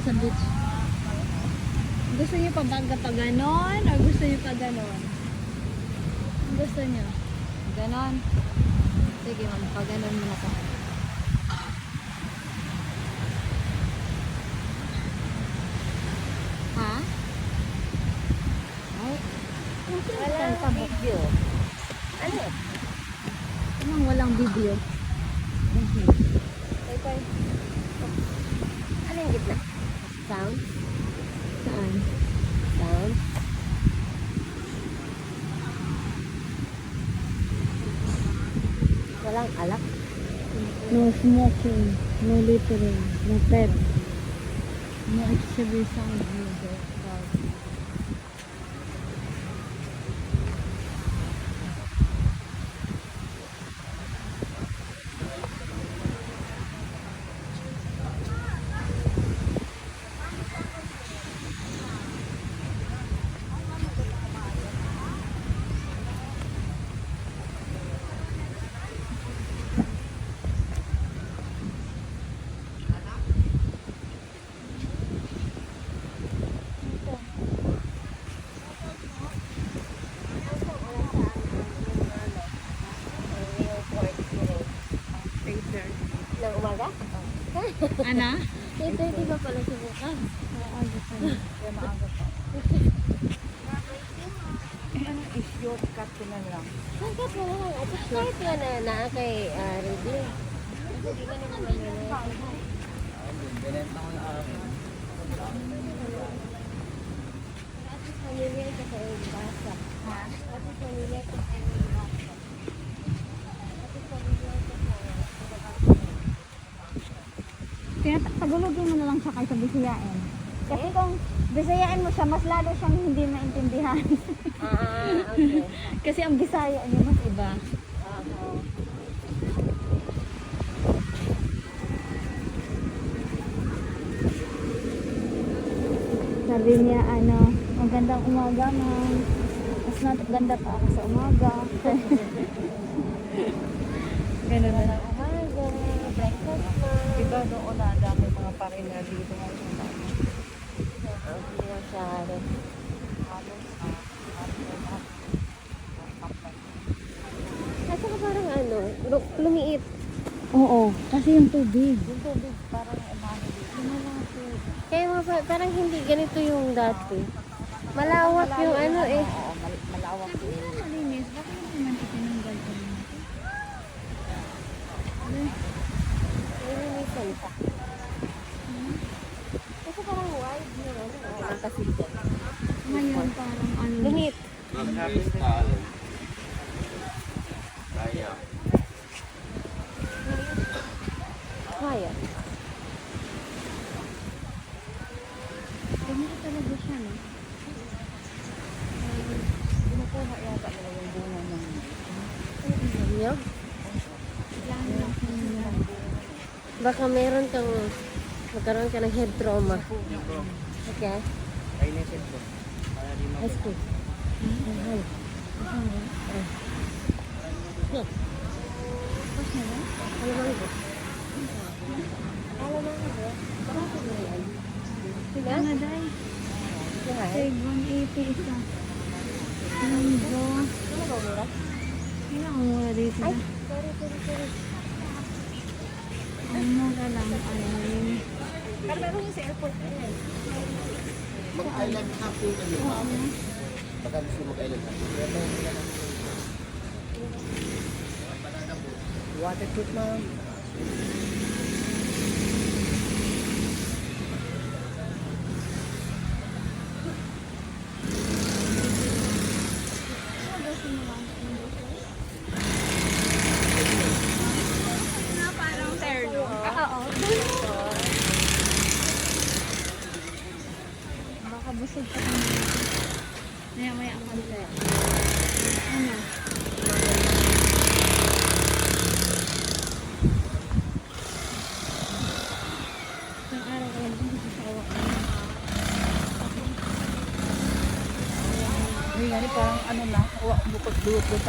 sa beach. Gusto niyo pa ba ganon? O gusto niyo pa ganon? Gusto niyo? Ganon? Sige ma'am, pag ganon muna ka. Ha? Ay, Walang video. Ano? anong walang video? Okay. Ano yung gitna? Sound? Saan? Sound? Walang alak? No smoking, no littering, no pet, no exhibition of music. Ng umaga? Ana? 8:30 ba pala siya bukas? Maaga pa. Kaya maaga pa. Ano is your cut ko na lang. Hanggat mo lang. At kahit nga na kay Rudy. Hindi ka naman mangyayari. Ate familiar ka sa iyong basa. Ate familiar ka sa iyong basa. Ate familiar ka sa Tagalogin mo na lang siya kaysa Bisayain. Kasi kung Bisayain mo siya, mas lalo siyang hindi maintindihan. okay. Kasi ang Bisaya niya mas iba. Sabi niya, magandang umaga, ma'am. Mas ganda pa ako sa umaga. Ganun na lang. Umaga, breakfast mo. Diba doon na dami mga parina dito ngayon. Hindi masyado. At saka parang lumiit. Oo, kasi yung tubig. Yung tubig parang umano dito. Kaya parang hindi ganito yung dati. Malawak yung eh. Oo, malawak Sabi din. nila malinis, bakit hindi naman ito tinanggal ko? Nilinisan pa. Kasi parang wide yun. Kasi Ngayon parang Lumit. Kaya. Ganito talaga siya, no? Kinukuha yata nila yung bunga ng Niyog? Lang lang siya nila. Baka magkaroon ka ng head trauma. Okay? Ice cream. Mahal. Look. Tapos na ba? Alamanggo. Alamanggo. Bakit mo yan? Sila? Ano day? Mahal? Say 180 isa. Mango. Ano ba mura? Kailan ang mura dito Ay, na? sorry. Ang mura lang yung... Pero meron yung sa airport na yan. Mag-island hopping kami, ma'am. Baka gusto mag-island hopping. waterproof, ma'am. Baka busog pa kami. Maya ang konti. Ano? Isang araw ka lang dito sa sawa ka. Ay, gani parang ano na, bukod-butan